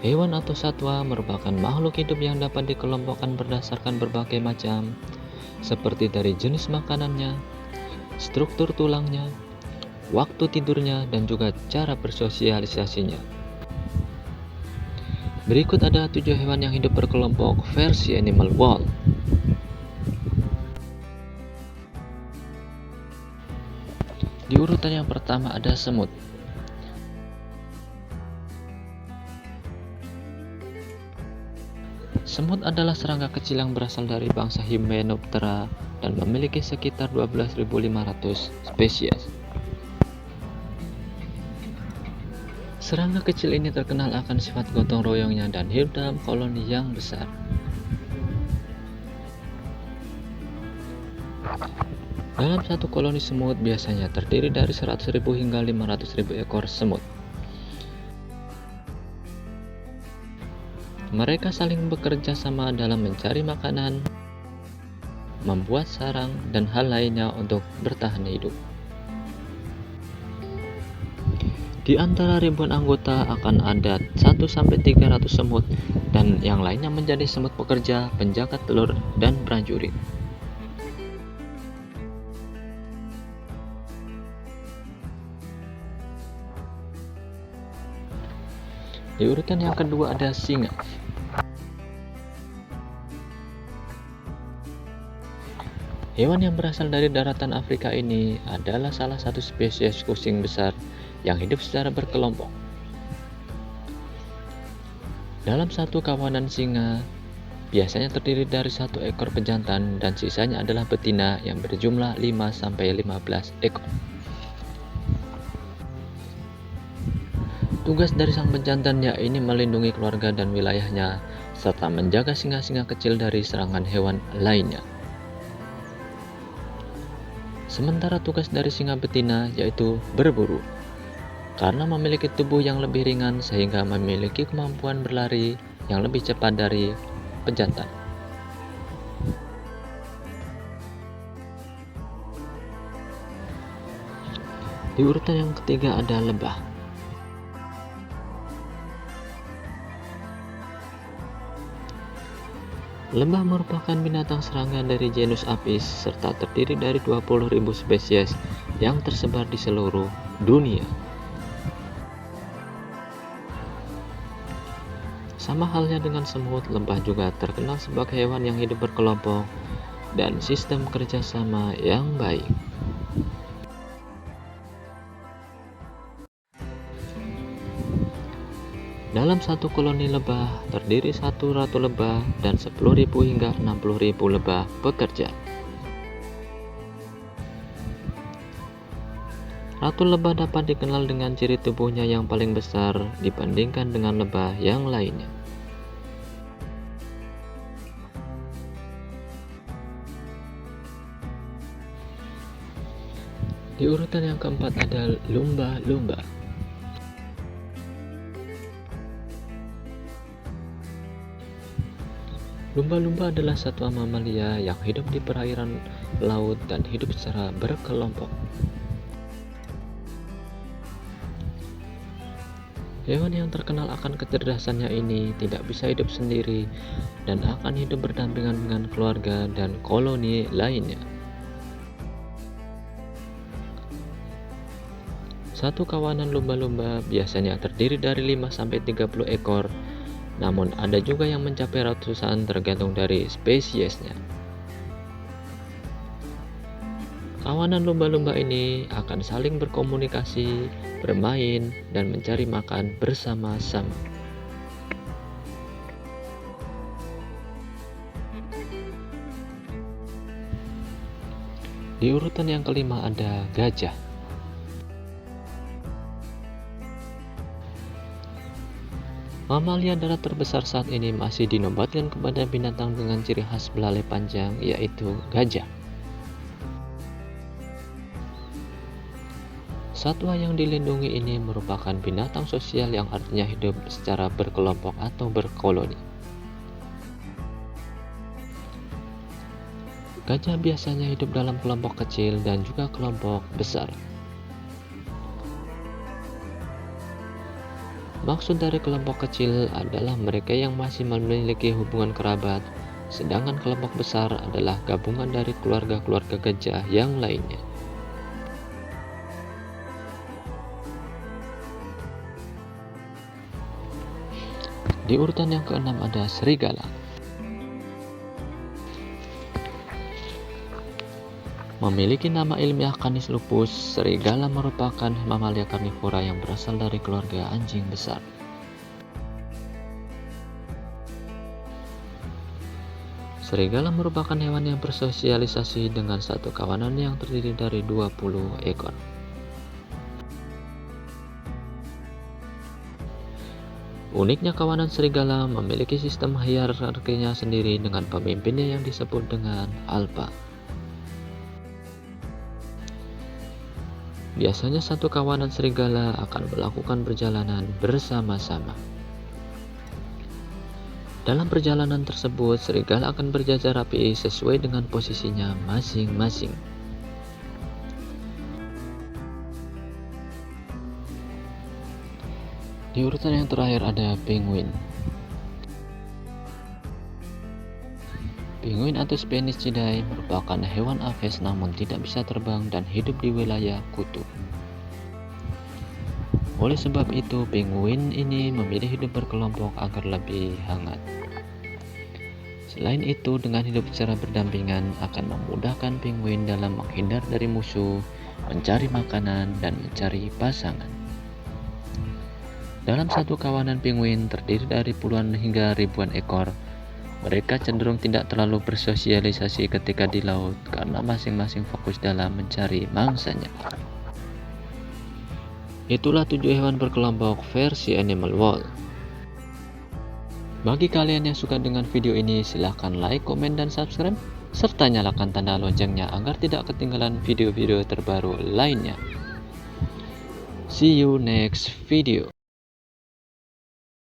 Hewan atau satwa merupakan makhluk hidup yang dapat dikelompokkan berdasarkan berbagai macam, seperti dari jenis makanannya, struktur tulangnya, waktu tidurnya, dan juga cara bersosialisasinya. Berikut ada 7 hewan yang hidup berkelompok versi Animal World. Di urutan yang pertama ada semut. Semut adalah serangga kecil yang berasal dari bangsa Hymenoptera dan memiliki sekitar 12.500 spesies. Serangga kecil ini terkenal akan sifat gotong royongnya dan hidup dalam koloni yang besar. Dalam satu koloni semut biasanya terdiri dari 100.000 hingga 500.000 ekor semut. Mereka saling bekerja sama dalam mencari makanan, membuat sarang, dan hal lainnya untuk bertahan hidup. Di antara ribuan anggota akan ada 1-300 semut dan yang lainnya menjadi semut pekerja, penjaga telur, dan prajurit. Di urutan yang kedua ada singa. Hewan yang berasal dari daratan Afrika ini adalah salah satu spesies kucing besar yang hidup secara berkelompok. Dalam satu kawanan singa, biasanya terdiri dari satu ekor pejantan dan sisanya adalah betina yang berjumlah 5-15 ekor. Tugas dari sang pejantan yaitu melindungi keluarga dan wilayahnya, serta menjaga singa-singa kecil dari serangan hewan lainnya. Sementara tugas dari singa betina yaitu berburu, karena memiliki tubuh yang lebih ringan sehingga memiliki kemampuan berlari yang lebih cepat dari pejantan. Di urutan yang ketiga ada lebah. Lebah merupakan binatang serangga dari genus Apis serta terdiri dari 20.000 spesies yang tersebar di seluruh dunia. Sama halnya dengan semut, lebah juga terkenal sebagai hewan yang hidup berkelompok dan sistem kerjasama yang baik. Dalam satu koloni lebah terdiri satu ratu lebah dan 10.000 hingga 60.000 lebah bekerja. Ratu lebah dapat dikenal dengan ciri tubuhnya yang paling besar dibandingkan dengan lebah yang lainnya. Di urutan yang keempat ada lumba-lumba. Lumba-lumba adalah satwa mamalia yang hidup di perairan laut dan hidup secara berkelompok. Hewan yang terkenal akan kecerdasannya ini tidak bisa hidup sendiri dan akan hidup berdampingan dengan keluarga dan koloni lainnya. Satu kawanan lumba-lumba biasanya terdiri dari 5-30 ekor. Namun ada juga yang mencapai ratusan tergantung dari spesiesnya. Kawanan lumba-lumba ini akan saling berkomunikasi, bermain, dan mencari makan bersama-sama. Di urutan yang kelima ada gajah. Mamalia darat terbesar saat ini masih dinobatkan kepada binatang dengan ciri khas belalai panjang, yaitu gajah. Satwa yang dilindungi ini merupakan binatang sosial yang artinya hidup secara berkelompok atau berkoloni. Gajah biasanya hidup dalam kelompok kecil dan juga kelompok besar. Maksud dari kelompok kecil adalah mereka yang masih memiliki hubungan kerabat, sedangkan kelompok besar adalah gabungan dari keluarga-keluarga gajah yang lainnya. Di urutan yang keenam ada serigala. Memiliki nama ilmiah Canis lupus, serigala merupakan mamalia karnivora yang berasal dari keluarga anjing besar. Serigala merupakan hewan yang bersosialisasi dengan satu kawanan yang terdiri dari 20 ekor. Uniknya kawanan serigala memiliki sistem hierarkinya sendiri dengan pemimpinnya yang disebut dengan alfa. Biasanya satu kawanan serigala akan melakukan perjalanan bersama-sama. Dalam perjalanan tersebut, serigala akan berjajar rapi sesuai dengan posisinya masing-masing. Di urutan yang terakhir ada penguin. Penguin atau Sphenicidae merupakan hewan aves namun tidak bisa terbang dan hidup di wilayah kutub. Oleh sebab itu, penguin ini memilih hidup berkelompok agar lebih hangat. Selain itu, dengan hidup secara berdampingan akan memudahkan penguin dalam menghindar dari musuh, mencari makanan, dan mencari pasangan. Dalam satu kawanan penguin terdiri dari puluhan hingga ribuan ekor, mereka cenderung tidak terlalu bersosialisasi ketika di laut karena masing-masing fokus dalam mencari mangsanya. Itulah 7 hewan berkelompok versi Animal World. Bagi kalian yang suka dengan video ini, silahkan like, komen, dan subscribe, serta nyalakan tanda loncengnya agar tidak ketinggalan video-video terbaru lainnya. See you next video.